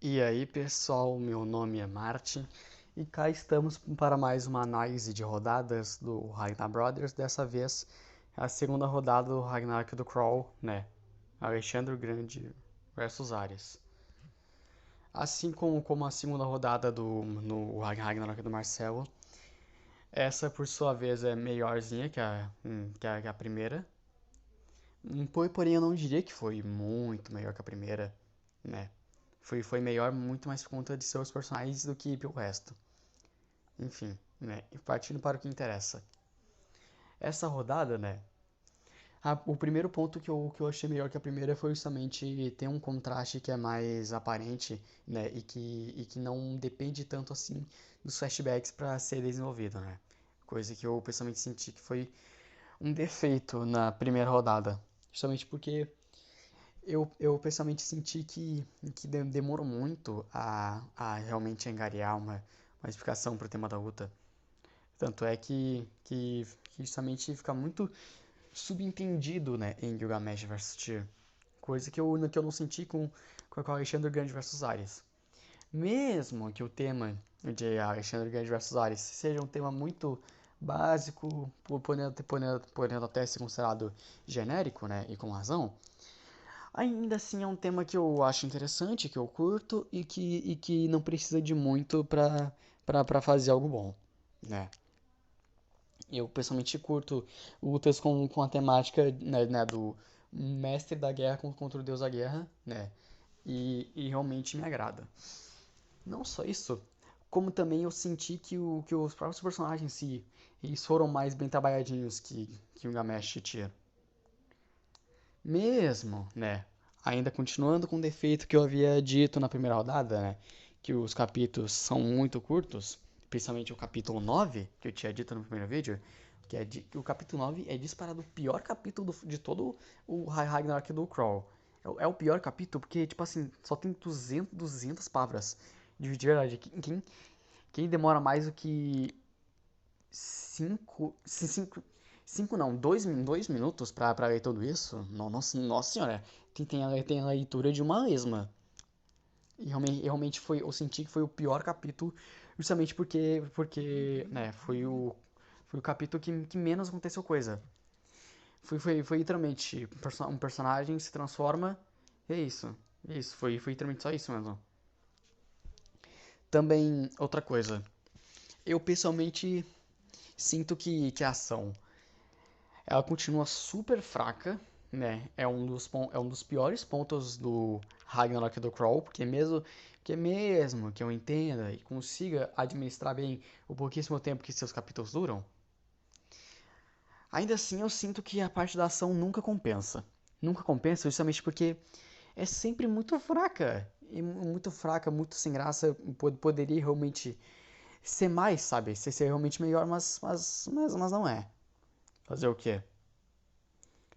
E aí, pessoal, meu nome é Martin e cá estamos para mais uma análise de rodadas do Ragnar Brothers. Dessa vez, a segunda rodada do Ragnarok do Crawl, né? Alexandre o Grande versus Ares. Assim como a segunda rodada no Ragnarok do Marcelo, essa por sua vez é melhorzinha que a primeira. Porém, eu não diria que foi muito melhor que a primeira, né? Foi melhor muito mais por conta de seus personagens do que pelo resto. Enfim, né? Partindo para o que interessa. Essa rodada, né? O primeiro ponto que eu achei melhor que a primeira foi justamente ter um contraste que é mais aparente, né? E que não depende tanto assim dos flashbacks para ser desenvolvido, né? Coisa que eu pessoalmente senti que foi um defeito na primeira rodada. Justamente porque eu pessoalmente senti que demorou muito a realmente angariar uma explicação para o tema da luta. Tanto é que justamente fica muito subentendido, né, em Gilgamesh vs Tyr. Coisa que eu não senti com Alexandre Grande vs Ares. Mesmo que o tema de Alexandre Grande vs Ares seja um tema muito básico, podendo até ser considerado genérico, né, e com razão, ainda assim é um tema que eu acho interessante, que eu curto e que não precisa de muito pra fazer algo bom, né? Eu pessoalmente curto lutas com a temática, né, do mestre da guerra contra o deus da guerra, né? E realmente me agrada. Não só isso, como também eu senti que os próprios personagens em si, eles foram mais bem trabalhadinhos que o Gamesh tinha. Mesmo, né? Ainda continuando com o defeito que eu havia dito na primeira rodada, né? Que os capítulos são muito curtos, principalmente o capítulo 9 que eu tinha dito no primeiro vídeo, que o capítulo 9 é disparado o pior capítulo de todo o Ragnarok do Crawl. É o pior capítulo porque, tipo assim, só tem 200 palavras. De verdade, quem demora mais do que 5 não, 2 minutos pra ler tudo isso? Nossa senhora, tem a leitura de uma lesma. E realmente eu senti que foi o pior capítulo, justamente porque né, foi o capítulo que menos aconteceu coisa. Foi literalmente, um personagem se transforma, e é isso. Foi literalmente só isso mesmo. Também, outra coisa, eu pessoalmente sinto que a ação ela continua super fraca, né? É um dos piores pontos do Ragnarok do Crawl, porque mesmo que eu entenda e consiga administrar bem o pouquíssimo tempo que seus capítulos duram, ainda assim eu sinto que a parte da ação nunca compensa. Nunca compensa justamente porque é sempre muito fraca. E muito fraca, muito sem graça. Poderia realmente ser mais, sabe? Ser realmente melhor, mas não é. Fazer o quê?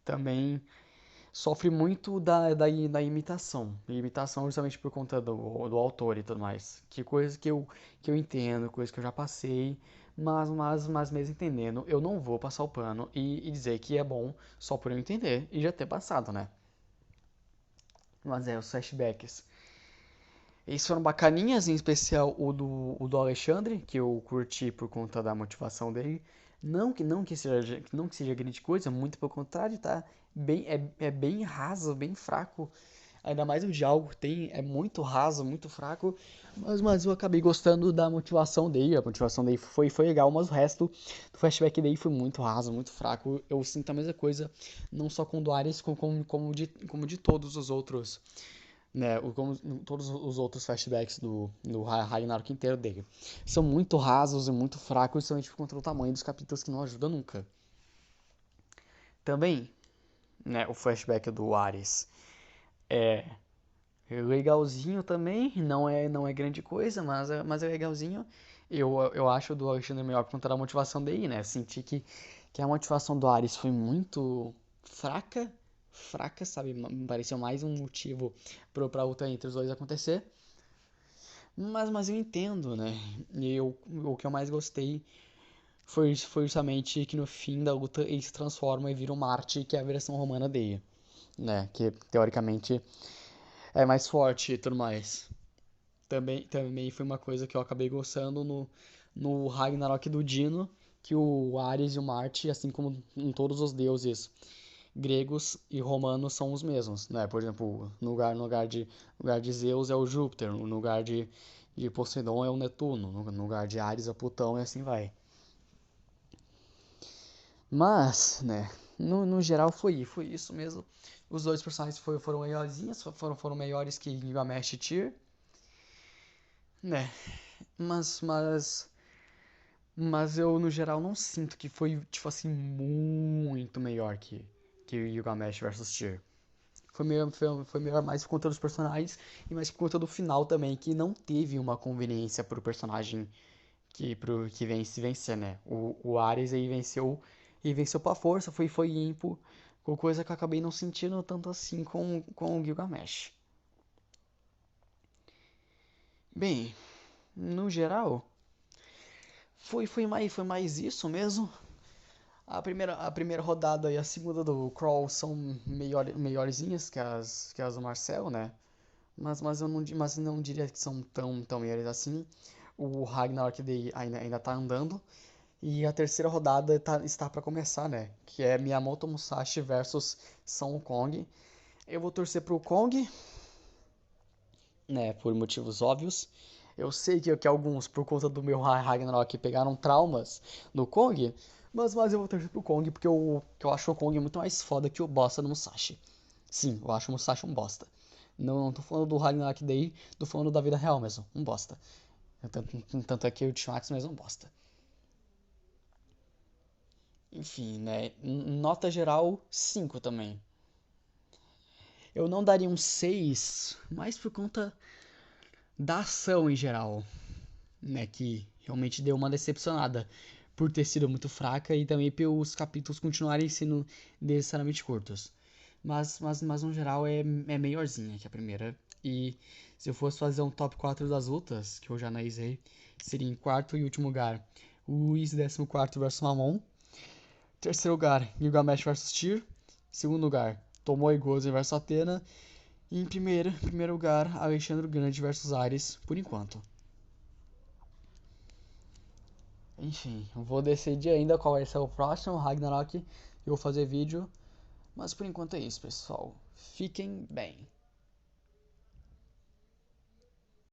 Também sofre muito da imitação. Imitação justamente por conta do autor e tudo mais. Que coisa que eu entendo, coisa que eu já passei, mas mesmo entendendo, eu não vou passar o pano e dizer que é bom só por eu entender e já ter passado, né? Mas os flashbacks. Eles foram bacaninhas, em especial o do Alexandre, que eu curti por conta da motivação dele. Não que seja grande coisa, muito pelo contrário, tá? É bem raso, bem fraco. Ainda mais o diálogo que tem, é muito raso, muito fraco. Mas eu acabei gostando da motivação dele. A motivação dele foi legal, mas o resto do flashback dele foi muito raso, muito fraco. Eu sinto a mesma coisa, não só com o do Ares, como de todos os outros, né, como todos os outros flashbacks do Ragnarok inteiro dele. São muito rasos e muito fracos, justamente por conta do tamanho dos capítulos que não ajuda nunca. Também, né, o flashback do Ares é legalzinho também, não é grande coisa, mas é legalzinho. Eu acho o do Alexandre melhor por conta da motivação dele, né? Senti que a motivação do Ares foi muito fraca, fraca, sabe? Me pareceu mais um motivo pra luta entre os dois acontecer. Mas eu entendo, né? O que eu mais gostei foi justamente que no fim da luta ele se transforma e vira o Marte, que é a versão romana dele, né? Que teoricamente é mais forte e tudo mais. Também foi uma coisa que eu acabei gostando no Ragnarok do Dino, que o Ares e o Marte, assim como em todos os deuses gregos e romanos, são os mesmos, né? Por exemplo, no lugar de Zeus é o Júpiter, no lugar de Poseidon é o Netuno, no lugar de Ares é o Plutão e assim vai. Mas, né, no geral foi isso mesmo. Os dois personagens foram melhorzinhos, foram melhores que Gilgamesh e Tyr, né? Mas, mas, mas eu no geral não sinto que foi, tipo assim, muito melhor que Gilgamesh versus Tyr. Foi melhor mais por conta dos personagens e mais por conta do final também, que não teve uma conveniência pro personagem que vence vencer, né? O Ares aí venceu pra força, foi ímpar, com coisa que eu acabei não sentindo tanto assim com o Gilgamesh. Bem, no geral, foi mais isso mesmo. A primeira rodada e a segunda do Crawl são melhorzinhas que as do Marcel, né? Mas não diria que são tão melhores assim. O Ragnarok daí ainda tá andando. E a terceira rodada está para começar, né? Que é Miyamoto Musashi versus São Kong. Eu vou torcer pro Kong, né? Por motivos óbvios. Eu sei que alguns, por conta do meu Ragnarok, pegaram traumas no Kong. Mas eu vou torcer pro Kong porque eu acho o Kong muito mais foda que o bosta do Musashi. Sim, eu acho o Musashi um bosta. Não tô falando do Ragnarok Day, tô falando da vida real mesmo. Um bosta. Tanto é que o T-Max mesmo é um bosta. Enfim, né? Nota geral 5 também. Eu não daria um 6, mas por conta da ação em geral, né? Que realmente deu uma decepcionada por ter sido muito fraca e também pelos capítulos continuarem sendo necessariamente curtos. Mas no geral é melhorzinha que a primeira. E se eu fosse fazer um top 4 das lutas, que eu já analisei, seria em quarto e último lugar Luiz 14º versus Mamon. Terceiro lugar, Gilgamesh vs Tyr. Segundo lugar, Tomoe Gozen vs Athena. E em primeiro lugar, Alexandre o Grande vs Ares, por enquanto. Enfim, eu vou decidir ainda qual vai ser o próximo Ragnarok. Eu vou fazer vídeo. Mas por enquanto é isso, pessoal. Fiquem bem.